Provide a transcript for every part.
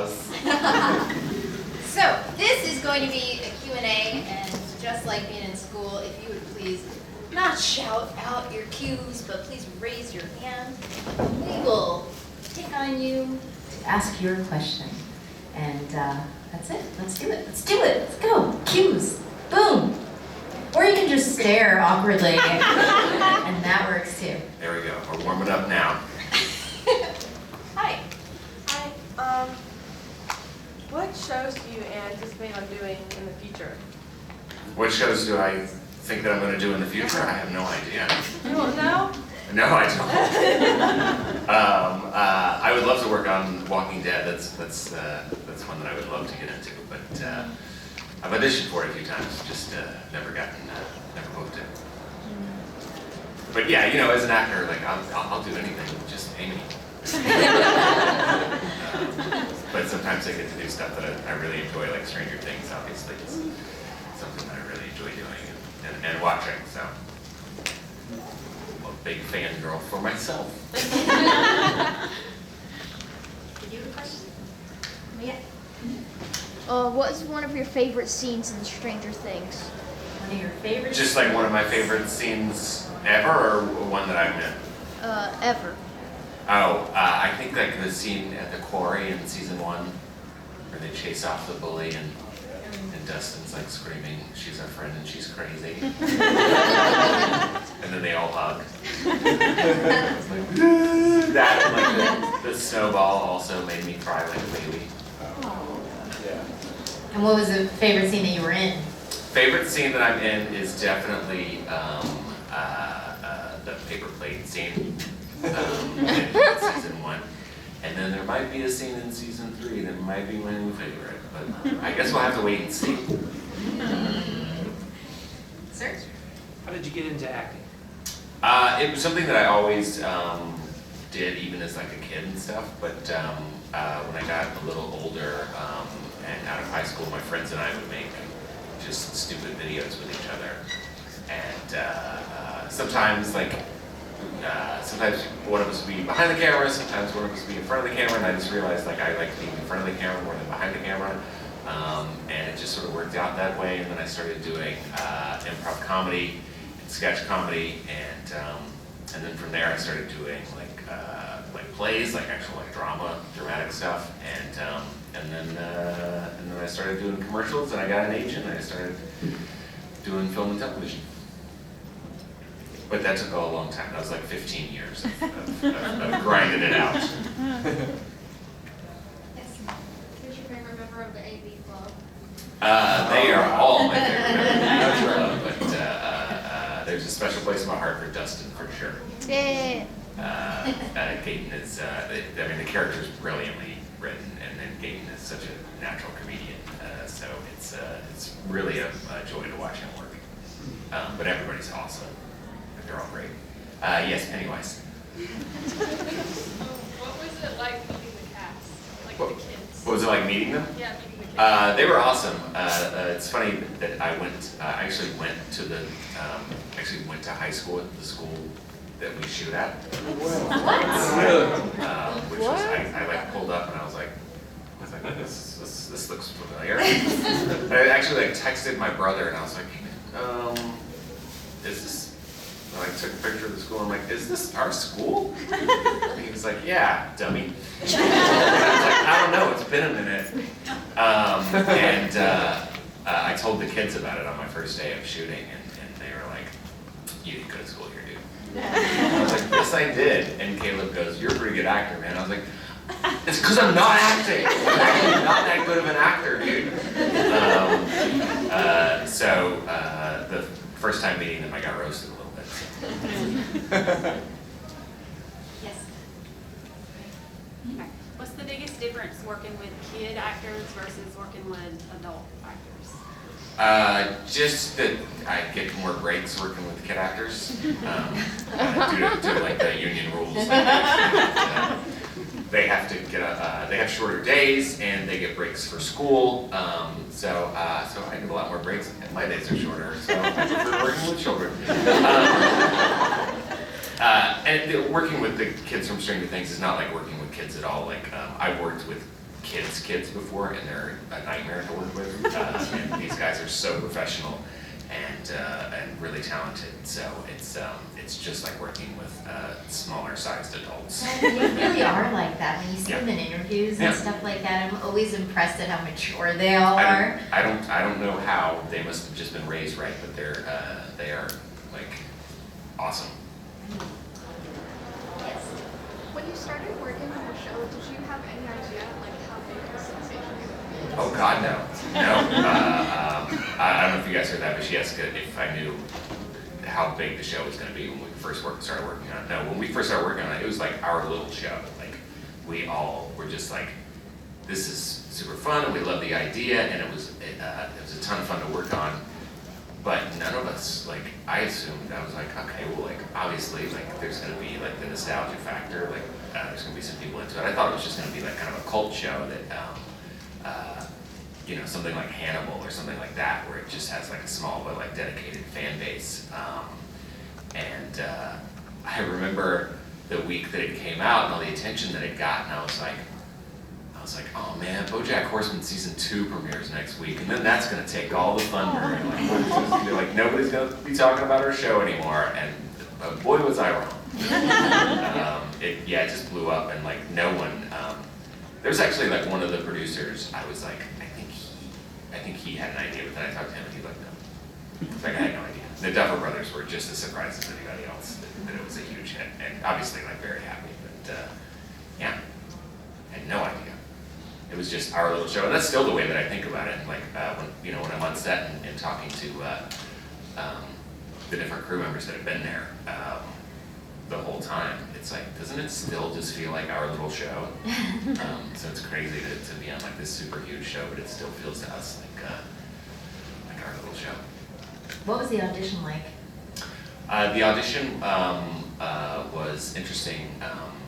applause. So, this is going to be a Q&A, and just like being in school, if you would please not shout out your cues, but please raise your hand. We will pick on you to ask your question. And that's it. Let's do it. Let's do it. Let's go. Cues. Boom. Or you can just stare awkwardly, and that works too. There we go. We're warming up now. Hi. Hi. What shows do you anticipate on doing in the future? What shows do I think that I'm going to do in the future? I have no idea. You don't know? No, I don't. I would love to work on Walking Dead. That's one that I would love to get into. But I've auditioned for it a few times, just never booked it. But yeah, you know, as an actor, like I'll do anything. Just pay me. But sometimes I get to do stuff that I really enjoy, like Stranger Things. Obviously, it's something that I really enjoy doing and watching. So. Big fangirl for myself. Did you have a question? Yeah. What is one of your favorite scenes in Stranger Things? One of your favorites? Just like one of my favorite scenes ever, or one that I've been? Ever. Oh, I think like the scene at the quarry in season 1, where they chase off the bully and Dustin's like screaming, "She's our friend and she's crazy." And then they all hug. That and like the snowball also made me cry like a baby. And what was the favorite scene that you were in? Favorite scene that I'm in is definitely the paper plate scene in season 1. And then there might be a scene in season 3 that might be my new favorite, but I guess we'll have to wait and see. Sir? How did you get into acting? It was something that I always did, even as like a kid and stuff. But when I got a little older and out of high school, my friends and I would make just stupid videos with each other. And sometimes one of us would be behind the camera, sometimes one of us would be in front of the camera, and I just realized like I like being in front of the camera more than behind the camera. And it just sort of worked out that way. And then I started doing improv comedy and sketch comedy, and then from there I started doing like plays, like actual like dramatic stuff, and then I started doing commercials, and I got an agent, and I started doing film and television. But that took a long time. That was like 15 years of grinding it out. Yes. Who's your favorite member of the AV club? They are all my favorite members of the club, but there's a special place in my heart for Dustin, for sure. Yeah. Gaten is, the character is brilliantly written, and then Gaten is such a natural comedian, so it's really a joy to watch him work. But everybody's awesome. They're all great. Yes, Pennywise. What was it like meeting the cast? Like What- the kids? What was it like meeting them? Yeah, meeting the kids. They were awesome. It's funny that I actually went to high school at the school that we shoot at. Which was, I like pulled up and I was like, this looks familiar. I actually like texted my brother and I was like, is this? I like took a picture of the school. I'm like, is this our school? And he was like, yeah, dummy. And I was like, I don't know, it's been a minute. I told the kids about it on my first day of shooting, and they were like, you didn't go to school here, dude. And I was like, yes, I did. And Caleb goes, you're a pretty good actor, man. I was like, it's because I'm not acting. I'm actually not that good of an actor, dude. So the first time meeting them, I got roasted a little bit. Yes. What's the biggest difference working with kid actors versus working with adult actors? Just that I get more breaks working with kid actors due to like the union rules. They have to get they have shorter days and they get breaks for school. So I get a lot more breaks, and my days are shorter. So I prefer working with children. And working with the kids from Stranger Things is not like working with kids at all. Like I've worked with kids before, and they're a nightmare to work with. And these guys are so professional and really talented. So it's just like working with smaller sized adults. Well, they really are like that when you see Yeah. them in interviews Yeah. and stuff like that. I'm always impressed at how mature they all are. I don't know how. They must have just been raised right, but they are like awesome. Yes. When you started working on the show, did you have any idea like how big the sensation would be? Oh God, no. I don't know if you guys heard that, but she asked if I knew how big the show was going to be when we first started working on it. No, when we first started working on it, it was like our little show. Like we all were just like, this is super fun, and we love the idea, and it was a ton of fun to work on. But none of us, like, I assumed, I was like, okay, well, like, obviously, like, there's gonna be, like, the nostalgia factor, like, there's gonna be some people into it. I thought it was just gonna be, like, kind of a cult show that, you know, something like Hannibal or something like that, where it just has, like, a small but, like, dedicated fan base. I remember the week that it came out and all the attention that it got, and I was like, oh man, BoJack Horseman season 2 premieres next week, and then that's gonna take all the thunder, and like, what is this gonna be? Like, nobody's gonna be talking about our show anymore, and boy was I wrong. It just blew up, and like no one. There's actually like one of the producers. I was like, I think he had an idea, but then I talked to him, and he like, no. It's like I had no idea. The Duffer Brothers were just as surprised as anybody else that it was a huge hit, and obviously like very happy, but yeah, I had no idea. It was just our little show, and that's still the way that I think about it. And like when I'm on set and talking to the different crew members that have been there the whole time, it's like, doesn't it still just feel like our little show? So it's crazy to be on like this super huge show, but it still feels to us like our little show. What was the audition like? The audition was interesting.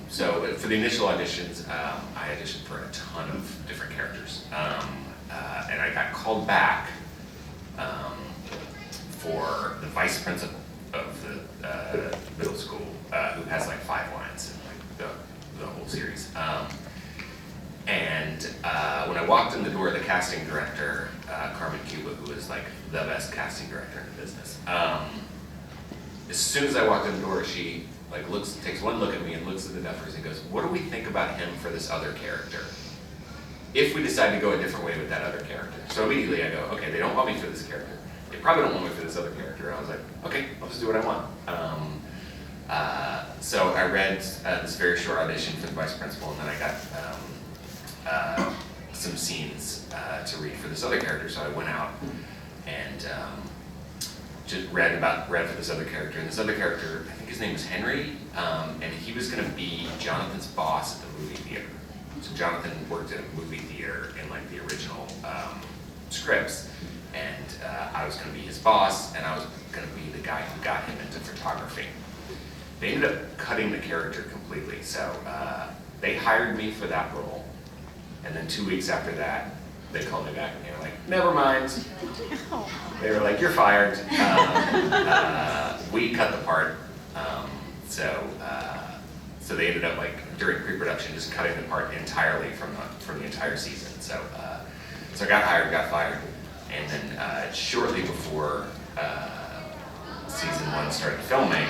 So for the initial auditions, I auditioned for a ton of different characters. And I got called back for the vice principal of the middle school, who has like 5 lines in like the whole series. And when I walked in the door, the casting director, Carmen Cuba, who is like the best casting director in the business, as soon as I walked in the door, she like takes one look at me and looks at the Duffers and goes, "What do we think about him for this other character? If we decide to go a different way with that other character." So immediately I go, okay, they don't want me for this character. They probably don't want me for this other character. And I was like, okay, I'll just do what I want. So I read this very short audition for the vice principal, and then I got some scenes to read for this other character. So I went out and just read for this other character. And this other character, I think his name was Henry, and he was going to be Jonathan's boss at the movie theater. So Jonathan worked at a movie theater in like the original scripts, and I was going to be his boss, and I was going to be the guy who got him into photography. They ended up cutting the character completely, so they hired me for that role, and then 2 weeks after that, they called me back and they were like, "Never mind." They were like, "You're fired." We cut the part, so they ended up like during pre-production just cutting the part entirely from the entire season. So I got hired, got fired, and then shortly before season 1 started filming,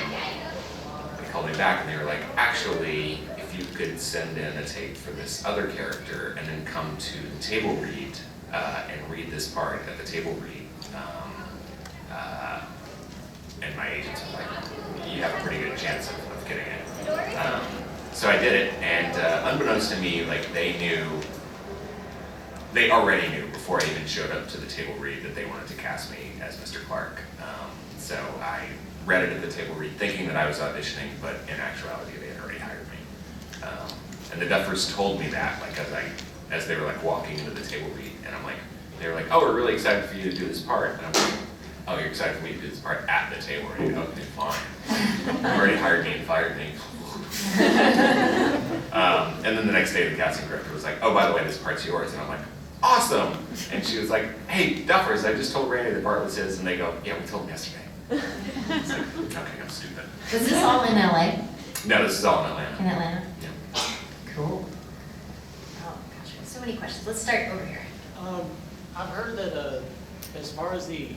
they called me back and they were like, "Actually, if you could send in a tape for this other character and then come to the table read and read this part at the table read." And my agents were like, "You have a pretty good chance of getting it." So I did it, and unbeknownst to me, like they already knew before I even showed up to the table read that they wanted to cast me as Mr. Clark. So I read it at the table read thinking that I was auditioning, but in actuality they had already hired me. And the Duffers told me that, like as they were like walking into the table read, and they were like, "Oh, we're really excited for you to do this part." And I'm like, "Oh, you're excited for me to do this part at the table read? Okay, fine. You already hired me and fired me." And then the next day the casting director was like, "Oh, by the way, this part's yours." And I'm like, "Awesome." And she was like, "Hey, Duffers, I just told Randy the part was his." And they go, "Yeah, we told him yesterday." It's like, okay, I'm stupid. Was this all in LA? No, this is all in Atlanta. In Atlanta? Yeah. Cool. Oh, gosh. So many questions. Let's start over here. I've heard that as far as the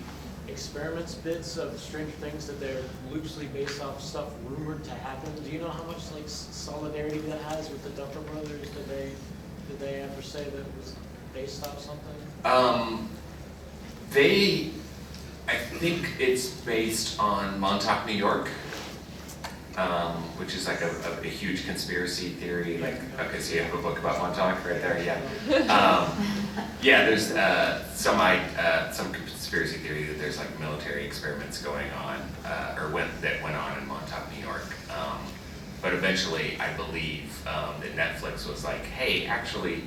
experiments bits of Stranger Things, that they're loosely based off stuff rumored to happen. Do you know how much like solidarity that has with the Duffer Brothers? Did they ever say that it was based off something? I think it's based on Montauk, New York, which is like a huge conspiracy theory. Like, okay, so you have a book about Montauk right there, yeah. Yeah, there's some conspiracy theory that there's like military experiments going on, that went on in Montauk, New York. But eventually, I believe that Netflix was like, hey, actually,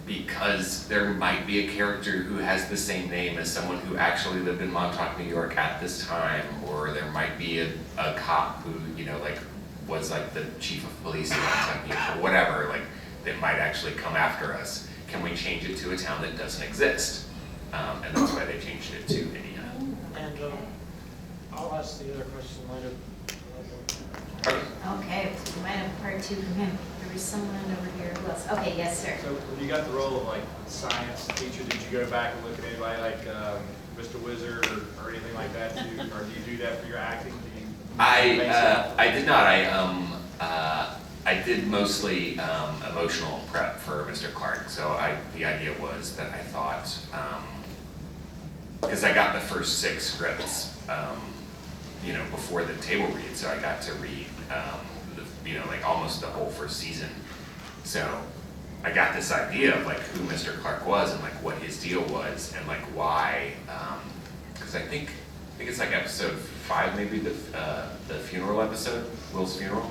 because there might be a character who has the same name as someone who actually lived in Montauk, New York at this time, or there might be a cop who, like, was like the chief of police in Montauk, New York, or whatever, like, that might actually come after us. Can we change it to a town that doesn't exist? And that's why they changed it to Indiana. And I'll ask the other question later. Okay, so we might have part two from him. There was someone over here. Who else? Okay, yes, sir. So when you got the role of like science teacher, did you go back and look at anybody like Mr. Wizard or anything like that, or do you do that for your acting? I did not. I did mostly emotional prep for Mr. Clark. So the idea was that I thought, because I got the first 6 scripts, before the table read, so I got to read, like almost the whole first season. So I got this idea of like who Mr. Clark was and like what his deal was and like why, because I think it's like episode 5, maybe the funeral episode, Will's funeral.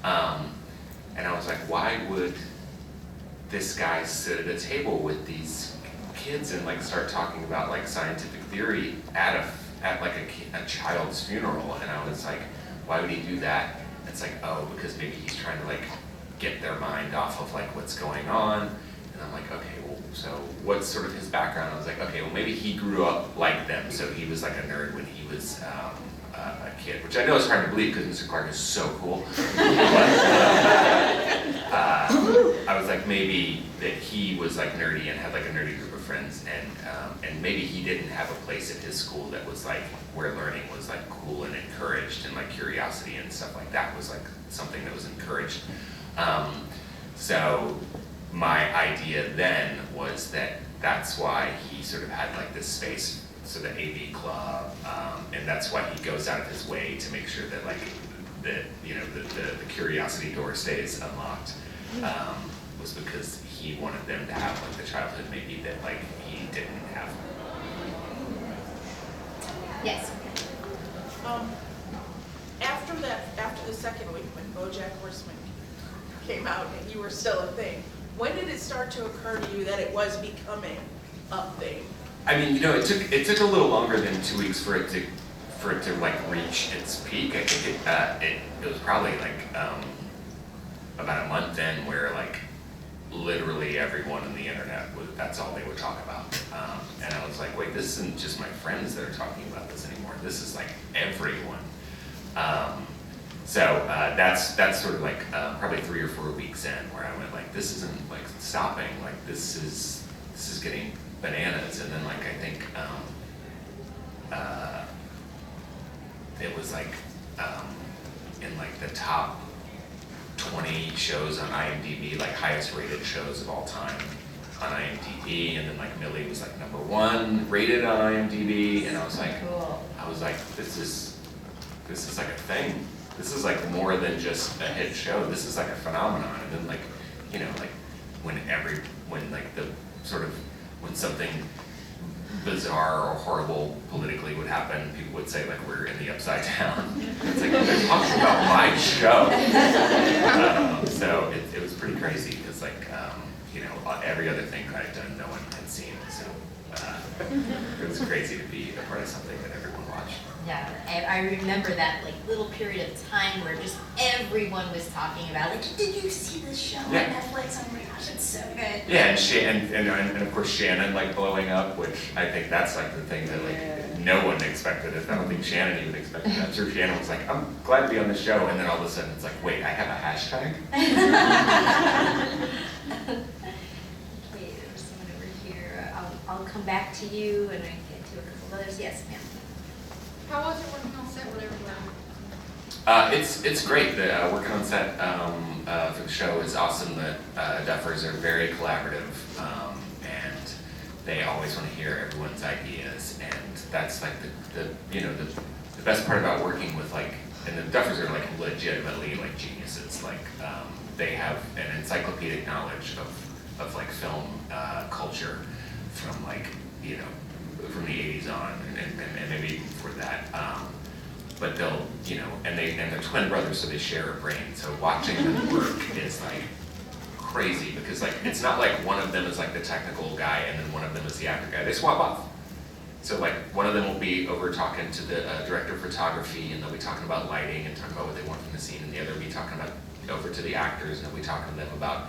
And I was like, why would this guy sit at a table with these kids and like start talking about like scientific theory at like a child's funeral? And I was like, why would he do that? It's like, oh, because maybe he's trying to like get their mind off of like what's going on. And I'm like, okay, well, so what's sort of his background? I was like, okay, well maybe he grew up like them, so he was like a nerd when he was a kid, which I know is hard to believe because Mr. Clark is so cool. I was like, maybe that he was like nerdy and had like a nerdy group of friends, and maybe he didn't have a place at his school that was like where learning was like cool and encouraged, and like curiosity and stuff like that was like something that was encouraged. So my idea then was that that's why he sort of had like this space, so the AV club, and that's why he goes out of his way to make sure that like the curiosity door stays unlocked, was because he wanted them to have like the childhood maybe that like he didn't have. Yes. After the second week when BoJack Horseman came out and you were still a thing, when did it start to occur to you that it was becoming a thing? I mean, it took a little longer than 2 weeks for it to like reach its peak. I think it was probably like about a month in where like literally everyone on the internet that's all they would talk about. And I was like, wait, this isn't just my friends that are talking about this anymore. This is like everyone. So that's sort of like probably 3 or 4 weeks in where I went like, this isn't like stopping. Like this is getting bananas. And then like I think it was like in like the top 20 shows on IMDb, like highest rated shows of all time on IMDb, and then like Millie was like #1 rated on IMDb, and I was like, Cool. this is like a thing. This is like more than just a hit show. This is like a phenomenon. And then like, like when something bizarre or horrible politically would happen, people would say like we're in the upside down. It's like they're talking about my show. So it was pretty crazy because like every other thing that I'd done, no one had seen. So it was crazy to be a part of something that everyone watched. Yeah, I remember that like little period of time where just everyone was talking about like, did you see this show on Netflix? Oh my gosh, it's so good. Yeah, and of course Shannon like blowing up, which I think that's like the thing that like no one expected. I don't think Shannon even expected that. I'm sure Shannon was like, I'm glad to be on the show, and then all of a sudden it's like, wait, I have a hashtag? I'll come back to you and I can get to a couple of others. Yes, ma'am. How was it working on set with everyone? It's great. Working on set for the show is awesome. The Duffers are very collaborative, and they always want to hear everyone's ideas. And that's like the best part about working with and the Duffers are like legitimately like geniuses. Like they have an encyclopedic knowledge of like film culture from from the 80s on and maybe before that. But they'll, and they're twin brothers, so they share a brain. So watching them work is like crazy because like it's not like one of them is like the technical guy and then one of them is the actor guy. They swap off. So like one of them will be over talking to the director of photography, and they'll be talking about lighting and talking about what they want from the scene, and the other will be talking about over to the actors, and they'll be talking to them about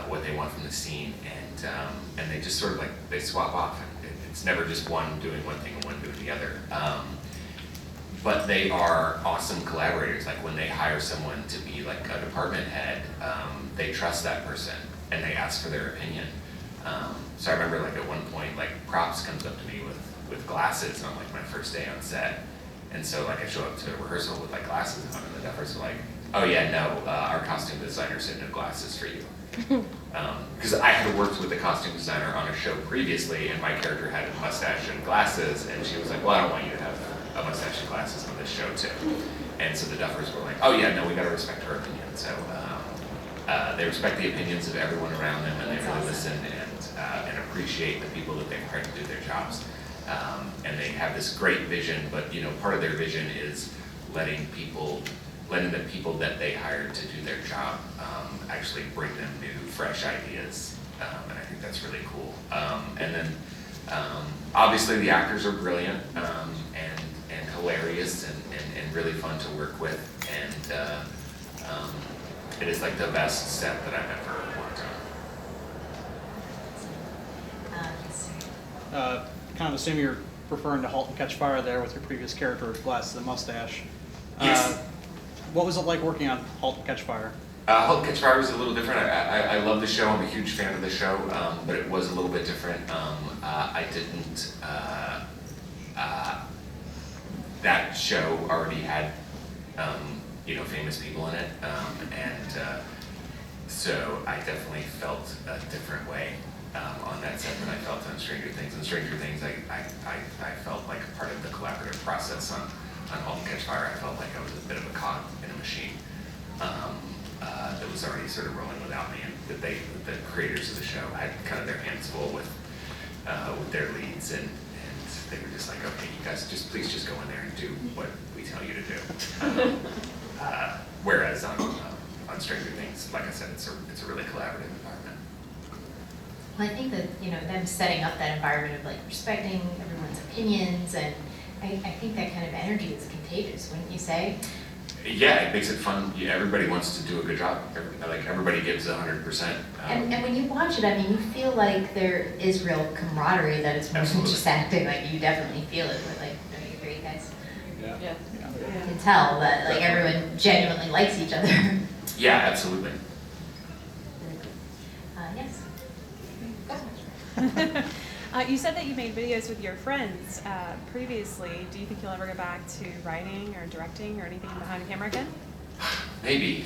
what they want from the scene, and they just sort of like they swap off. It's never just one doing one thing and one doing the other. But they are awesome collaborators. Like when they hire someone to be like a department head, they trust that person and they ask for their opinion. So I remember like at one point, like props comes up to me with glasses on like my first day on set. And so like I show up to a rehearsal with like glasses on, and the Duffers are like, oh yeah, no, our costume designer said no glasses for you. Because I had worked with a costume designer on a show previously, and my character had a mustache and glasses, and she was like, well, I don't want you to have a mustache and glasses on this show too. And so the Duffers were like, oh yeah, no, we gotta respect her opinion. So they respect the opinions of everyone around them, and they really listen and appreciate the people that they've hired to do their jobs. And they have this great vision, but part of their vision is letting the people that they hired to do their job actually bring them new, fresh ideas, and I think that's really cool. And then obviously the actors are brilliant and hilarious and really fun to work with, and it is like the best set that I've ever worked on. Yes, sir. Kind of assume you're referring to Halt and Catch Fire there with your previous character with glasses and mustache. Yes. What was it like working on Halt and Catch Fire? Halt and Catch Fire was a little different. I love the show. I'm a huge fan of the show, but it was a little bit different. I didn't. That show already had, famous people in it, and so I definitely felt a different way on that set than I felt on Stranger Things. On Stranger Things, I felt like a part of the collaborative process on Halt and Catch Fire. I felt like I was a bit of a cog in a machine that was already sort of rolling without me, and that the creators of the show had kind of their hands full with their leads, and they were just like, okay, you guys please just go in there and do what we tell you to do. Whereas on Stranger Things, like I said, it's a really collaborative environment. Well, I think that, them setting up that environment of like respecting everyone's opinions, and I think that kind of energy is contagious, wouldn't you say? Yeah, it makes it fun. Yeah, everybody wants to do a good job. Everybody gives 100%. And when you watch it, I mean, you feel like there is real camaraderie, that it's more than just acting. Like, you definitely feel it. But like, don't you agree, guys? Yeah. You can tell that like everyone genuinely likes each other. Yeah, absolutely. Yes. You said that you made videos with your friends previously. Do you think you'll ever go back to writing or directing or anything behind the camera again? Maybe.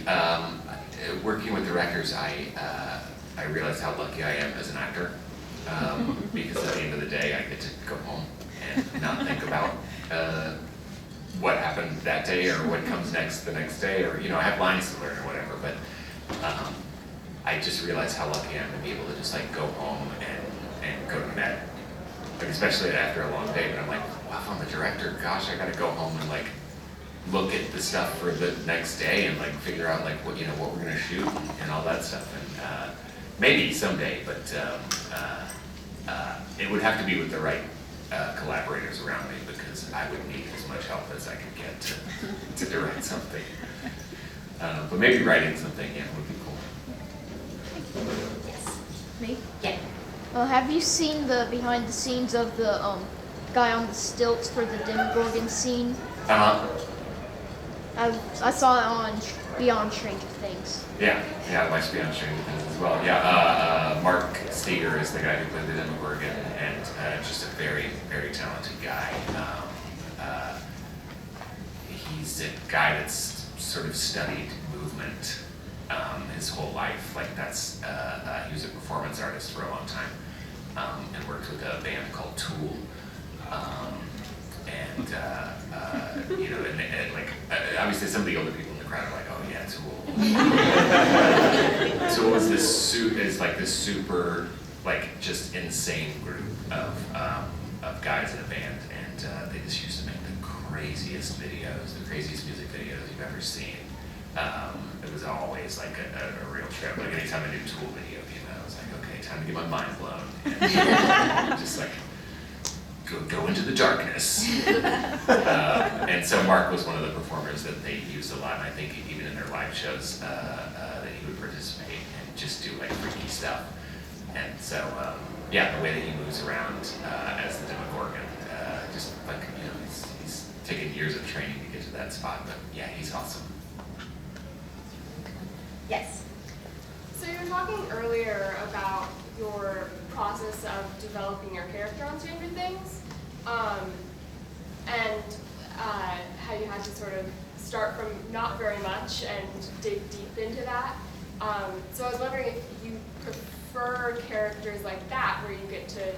Working with directors, I realized how lucky I am as an actor, because at the end of the day, I get to go home and not think about what happened that day or what comes next the next day, or I have lines to learn or whatever. But I just realized how lucky I am to be able to just like go home and go to bed, like, especially after a long day. But I'm like, wow, if I'm a director, gosh, I got to go home and like look at the stuff for the next day and like figure out like what we're gonna shoot and all that stuff. And maybe someday, but it would have to be with the right collaborators around me, because I would need as much help as I could get to direct something. But maybe writing something, yeah, would be cool. Yes. Me? Yeah. Have you seen the behind the scenes of the guy on the stilts for the Demogorgon scene? I saw it on Beyond Stranger Things. Yeah, I watched Beyond Stranger Things as well. Yeah, Mark Steger is the guy who played the Demogorgon, and just a very, very talented guy. He's a guy that's sort of studied movement his whole life. Like that's he was a performance artist for a long time, and worked with a band called Tool. You know, and like obviously some of the older people in the crowd are like, oh yeah, Tool. Tool is this super like just insane group of guys in a band, and they just used to make the craziest videos, the craziest music videos you've ever seen. It was always like a real trip. Like anytime a new Tool video came out, I was like, okay, time to get my mind blown. And just like go into the darkness. And so Mark was one of the performers that they used a lot, and I think even in their live shows that he would participate and just do like freaky stuff. And so yeah, the way that he moves around as the Demogorgon, just like, you know, he's taken years of training to get to that spot, but yeah, he's awesome. Yes. So you were talking earlier about your process of developing your character on Stranger Things, and how you had to sort of start from not very much and dig deep into that. So I was wondering if you prefer characters like that, where you get to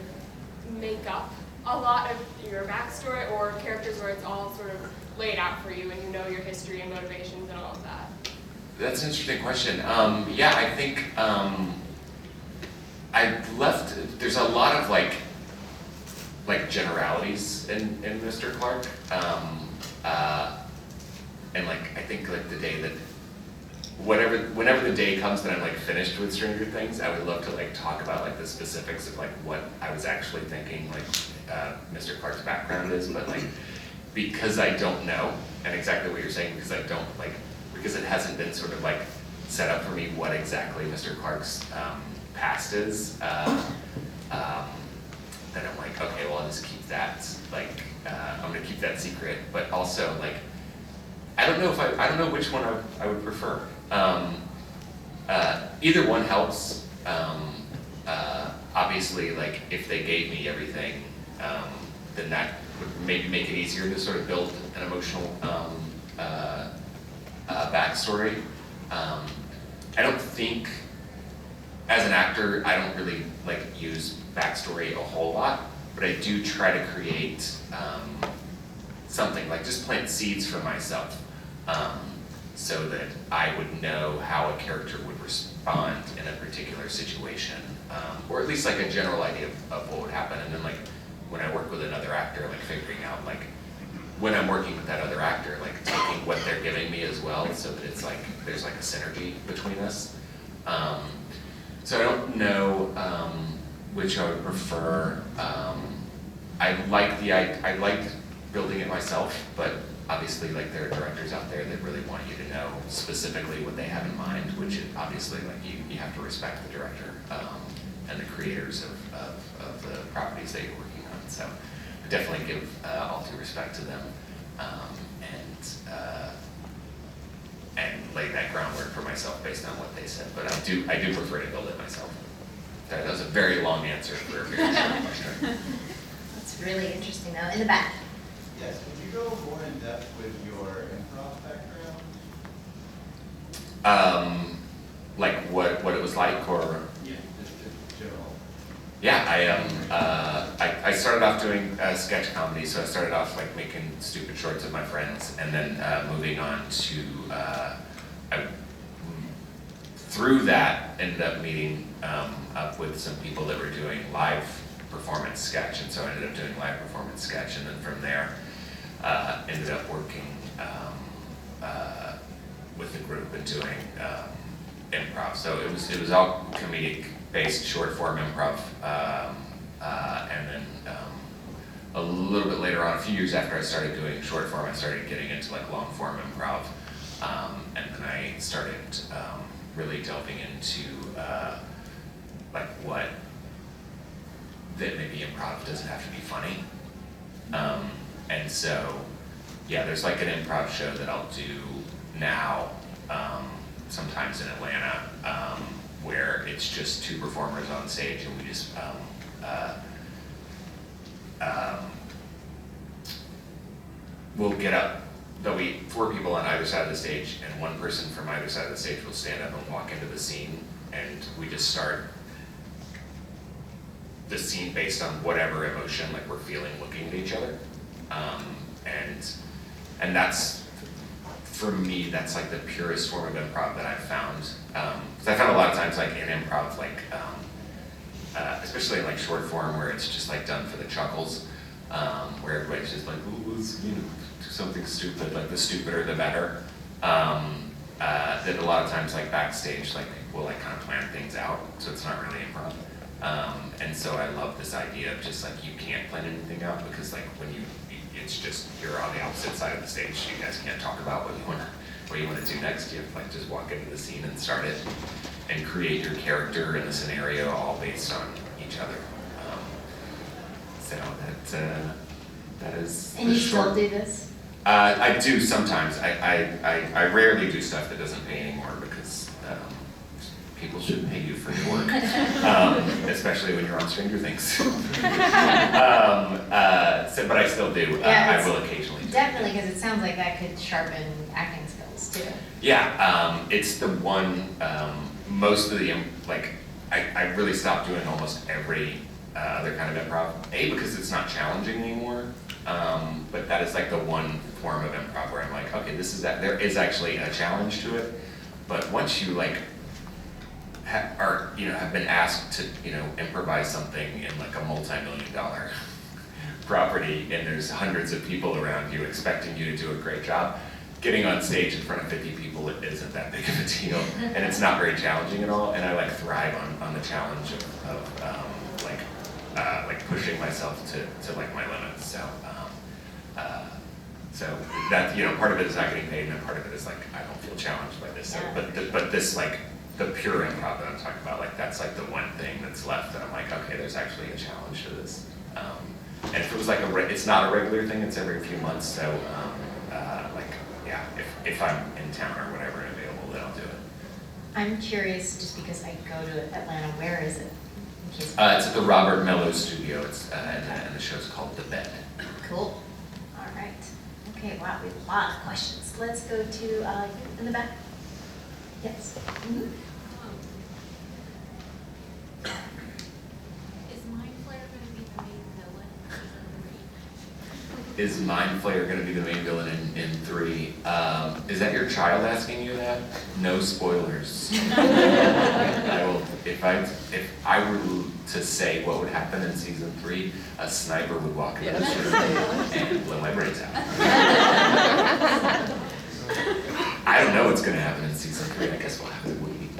make up a lot of your backstory, or characters where it's all sort of laid out for you and you know your history and motivations and all of that. That's an interesting question. Yeah, I think there's a lot of like generalities in Mr. Clark. And like, I think like the day that, whenever the day comes that I'm like finished with Stranger Things, I would love to like talk about like the specifics of like what I was actually thinking like Mr. Clark's background is, but like, because I don't know, and exactly what you're saying, because it hasn't been sort of like set up for me what exactly Mr. Clark's past is, then I'm like, okay, well, I'll just keep that, like, I'm gonna keep that secret, but also like, I don't know which one I would prefer. Either one helps. Obviously, like, if they gave me everything, then that would maybe make it easier to sort of build an emotional backstory. I don't think, as an actor, I don't really like use backstory a whole lot, but I do try to create something, like just plant seeds for myself, so that I would know how a character would respond in a particular situation, or at least like a general idea of what would happen. And then like when I work with another actor, like figuring out like, when I'm working with that other actor, like taking what they're giving me as well, so that it's like, there's like a synergy between us. So I don't know which I would prefer. I like building it myself, but obviously like there are directors out there that really want you to know specifically what they have in mind, which is obviously like you have to respect the director and the creators of the properties that you're working on. So I definitely give all due respect to them, and lay that groundwork for myself based on what they said. But I do prefer to build it myself. That was a very long answer for a very short question. That's really interesting though. In the back. Yes, could you go more in depth with your improv background? Like what it was like, or? Yeah, just general. Yeah, I started off doing sketch comedy, so I started off like making stupid shorts of my friends, and then moving on to, through that, ended up meeting up with some people that were doing live performance sketch, and so I ended up doing live performance sketch, and then from there, ended up working with the group and doing improv. So it was all comedic based short form improv, and then a little bit later on, a few years after I started doing short form, I started getting into like long form improv, and then I started really delving into like what that maybe improv doesn't have to be funny, and so yeah, there's like an improv show that I'll do now, sometimes in Atlanta, where it's just two performers on stage and we just we'll get up. There'll be 4 people on either side of the stage, and one person from either side of the stage will stand up and walk into the scene, and we just start the scene based on whatever emotion like we're feeling looking at each other. And that's, for me, that's like the purest form of improv that I've found. 'Cause I found a lot of times like in improv, like, especially in like short form where it's just like done for the chuckles, where everybody's just like, ooh, let's, you know, do something stupid, like the stupider the better. That a lot of times like backstage, like people like kind of plan things out, so it's not really improv. And so I love this idea of just like you can't plan anything out because like when it's just you're on the opposite side of the stage, you guys can't talk about what you want to do next. You have to like just walk into the scene and start it and create your character and the scenario all based on each other. So that is. And you still do this? I do sometimes. I rarely do stuff that doesn't pay anymore because people should pay you for your work, especially when you're on Stranger Things. But I still do. Yeah, I will occasionally do. Definitely, because it sounds like that could sharpen acting skills too. Yeah, it's the one, most of the, like, I really stopped doing almost every other kind of improv. A, because it's not challenging anymore, but that is like the one form of improv where I'm like, okay, there is actually a challenge to it, but once you like, have been asked to, improvise something in like a multi-million-dollar property and there's hundreds of people around you expecting you to do a great job, getting on stage in front of 50 people isn't that big of a deal, and it's not very challenging at all, and I like thrive on the challenge of like pushing myself to like my limits, so that, part of it is not getting paid, and then part of it is like, I don't feel challenged by this, so, but this like, the pure improv that I'm talking about, like that's like the one thing that's left that I'm like, okay, there's actually a challenge to this. And if it was like it's not a regular thing, it's every few months, so if I'm in town or whatever and available, then I'll do it. I'm curious, just because I go to Atlanta, where is it? In case It's at the Robert Mello Studio, and the show's called The Bed. Cool. All right. Okay, wow, we have a lot of questions. Let's go to you in the back. Yes. Mm-hmm. Is Mind Flayer going to be the main villain in 3? Is that your child asking you that? No spoilers. I will, if I were to say what would happen in season 3, a sniper would walk into the room and blow my brains out. I don't know what's going to happen in season 3. I guess we'll have to wait.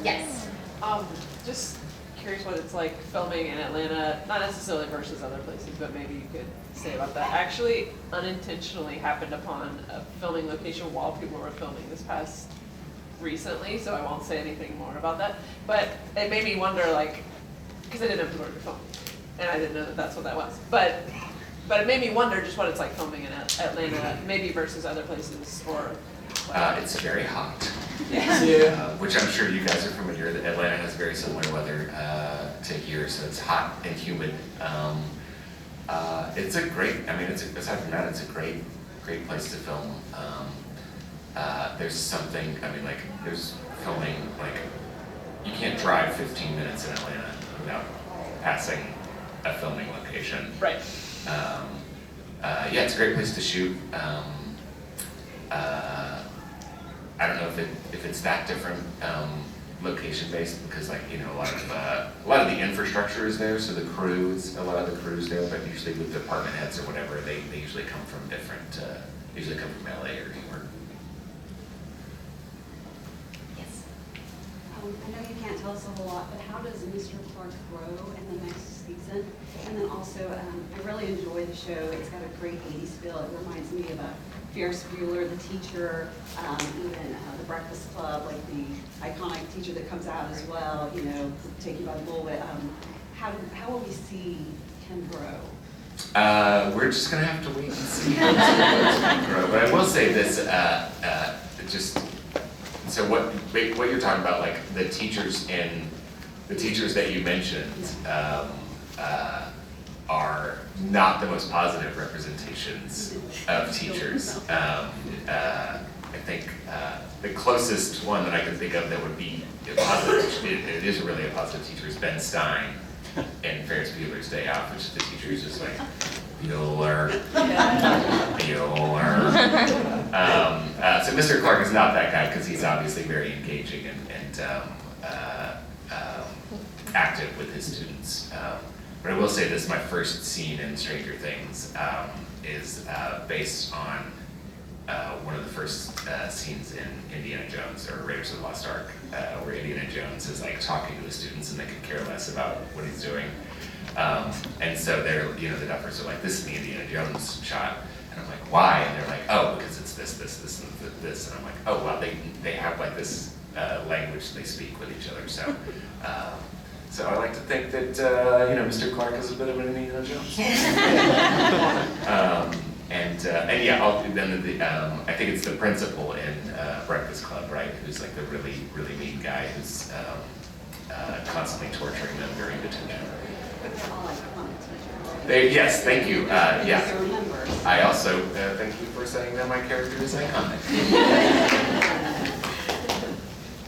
Yes. Just curious what it's like filming in Atlanta, not necessarily versus other places, but maybe you could say about that. Actually, unintentionally happened upon a filming location while people were filming this past recently, so I won't say anything more about that. But it made me wonder, like, because I didn't have to work to film, and I didn't know that that's what that was. But it made me wonder just what it's like filming in Atlanta, maybe versus other places, or. It's very hot. Yeah. Which I'm sure you guys are familiar. Atlanta has very similar weather to here, so it's hot and humid. It's a great. Aside from that, it's a great place to film. There's something. There's filming. You can't drive 15 minutes in Atlanta without passing a filming location. Right. It's a great place to shoot. I don't know if it's that different location based because a lot of the infrastructure is there, so a lot of the crew's there, but usually with department heads or whatever, they usually come from different, usually come from LA or New York. Yes. I know you can't tell us a whole lot, but how does Mr. Clark grow in the next season? And then also, I really enjoy the show. It's got a great 80s feel. It reminds me of Ferris Bueller, the teacher, even the Breakfast Club, like the iconic teacher that comes out as well, taking by the bullwhip. How will we see him grow? We're just gonna have to wait and see how it's going to grow. But I will say this, so what you're talking about, like the teachers that you mentioned, are not the most positive representations of teachers. I think the closest one that I can think of that would be positive, it is really a positive teacher, is Ben Stein in Ferris Bueller's Day Off, which the teacher is just like, Bueller, Bueller. So Mr. Clark is not that guy because he's obviously very engaging and active with his students. But I will say this, my first scene in Stranger Things is based on one of the first scenes in Indiana Jones or Raiders of the Lost Ark, where Indiana Jones is like talking to his students and they could care less about what he's doing. And so they're, the duffers are like, this is the Indiana Jones shot. And I'm like, why? And they're like, oh, because it's this, and this. And I'm like, oh, wow, they have like this language they speak with each other. So so I like to think that, Mr. Clark is a bit of an Indiana Jones. And yeah, I think it's the principal in Breakfast Club, right? Who's like the really, really mean guy who's constantly torturing them during detention. But they're all iconic teachers. Yes, thank you. Yeah. I also thank you for saying that my character is iconic.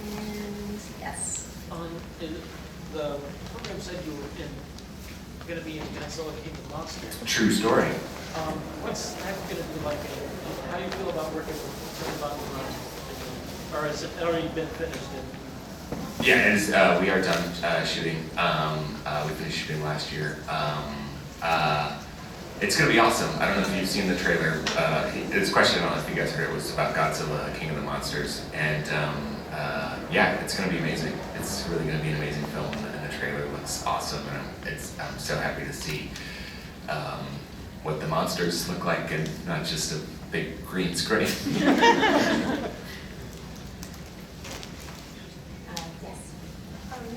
And yes. The program said you were going to be in Godzilla King of Monsters. True story. What's that going to be like? How do you feel about working with Bob Brown? Or has it already been finished? Yeah, we are done shooting. We finished shooting last year. It's going to be awesome. I don't know if you've seen the trailer. This question, I don't know if you guys heard it, was about Godzilla, King of the Monsters. And yeah, it's going to be amazing. It's really going to be an amazing film, and the trailer looks awesome. And I'm so happy to see what the monsters look like and not just a big green screen.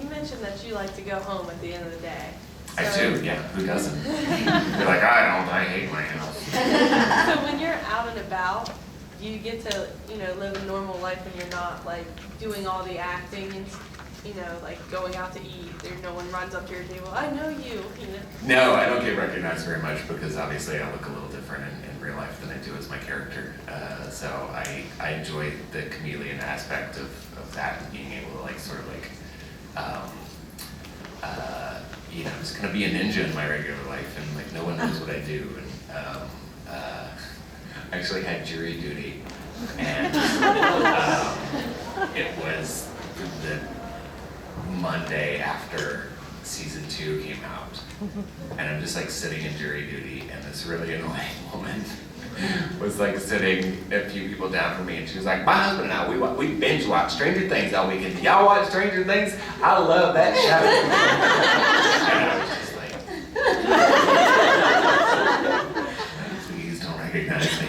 You mentioned that you like to go home at the end of the day. I do, yeah. Who doesn't? They're like, I don't. I hate my house. So when you're out and about, you get to, live a normal life when you're not like doing all the acting and, like going out to eat. No one runs up to your table. I know you. No, I don't get recognized very much because obviously I look a little different in real life than I do as my character. So I enjoy the chameleon aspect of that and being able to like sort of like. Just kind of be a ninja in my regular life, and like no one knows what I do. And I actually had jury duty, and it was the Monday after season 2 came out, and I'm just like sitting in jury duty, and this really annoying woman was like sitting a few people down from me, and she was like, my husband and I, we binge watch Stranger Things all weekend. Y'all watch Stranger Things? I love that show. And I was just like, please don't recognize me.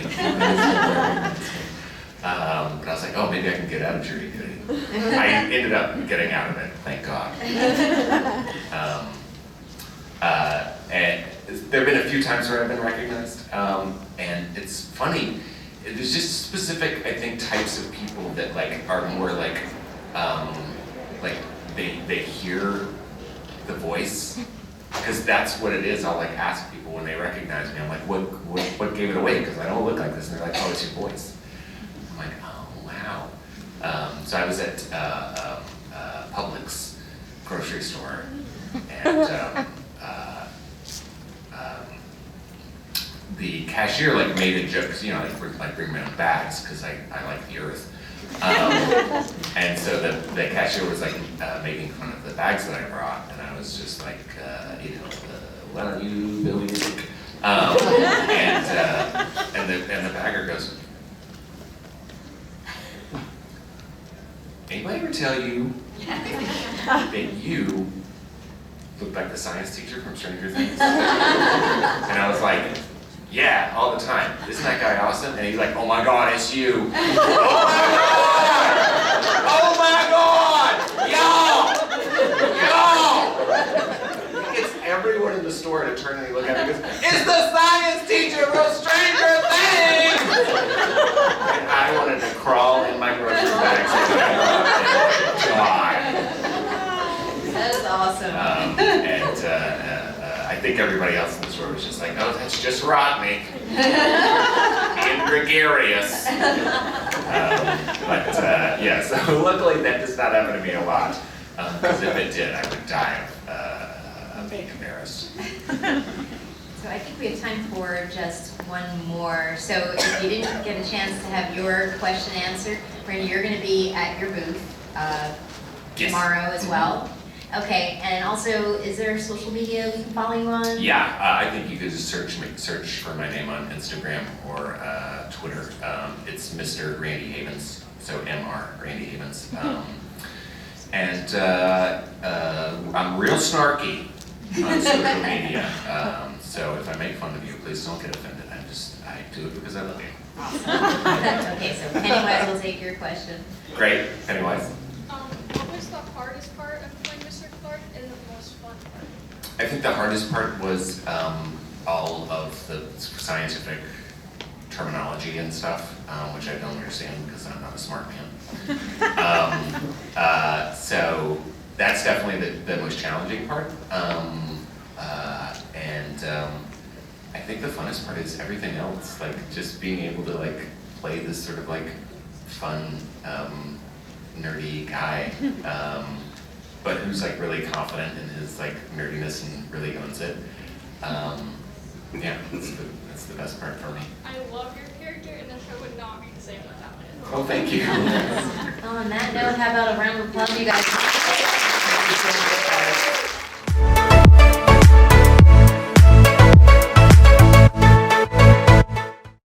But I was like, oh, maybe I can get out of jury duty. I ended up getting out of it, thank God. And there have been a few times where I've been recognized, and it's funny. There's just specific, I think, types of people that like are more like they hear the voice, because that's what it is. I'll like ask people when they recognize me. I'm like, what gave it away? Because I don't look like this, and they're like, oh, it's your voice. I'm like, oh wow. So I was at Publix grocery store, and. The cashier like made a joke, because I bring my own bags because I like the earth, and so the cashier was like making fun of the bags that I brought, and I was just like, why don't you build your dick? And the bagger goes, anybody ever tell you that you look like the science teacher from Stranger Things? And I was like, yeah, all the time. Isn't that guy awesome? And he's like, oh my God, it's you. Oh my God! Y'all! He gets everyone in the store to turn and look at me and goes, it's the science teacher from Stranger Things! And I wanted to crawl in my grocery bag. awesome. I think everybody else in this room was just like, oh, that's just Rodney. And gregarious. Yeah, so luckily that does not happen to me a lot. Because if it did, I would die of being embarrassed. So I think we have time for just one more. So if you didn't get a chance to have your question answered, Randy, you're going to be at your booth tomorrow as well. Okay, and also, is there social media we can follow you on? Yeah, I think you could just search for my name on Instagram or Twitter. It's Mr. Randy Havens, so Mr. Randy Havens. And I'm real snarky on social media. So if I make fun of you, please don't get offended. I do it because I love you. Okay, so Pennywise will take your question. Great, Pennywise. What was the hardest part of playing Mr. Clark and the most fun part? I think the hardest part was all of the scientific terminology and stuff, which I don't understand because I'm not a smart man. So that's definitely the most challenging part. I think the funnest part is everything else, like just being able to like play this sort of like fun, nerdy guy, but who's like really confident in his like nerdiness and really owns it. Yeah, that's the best part for me. I love your character, and the show would not be the same without it. Oh, thank you. On that note, how about a round of applause, you guys?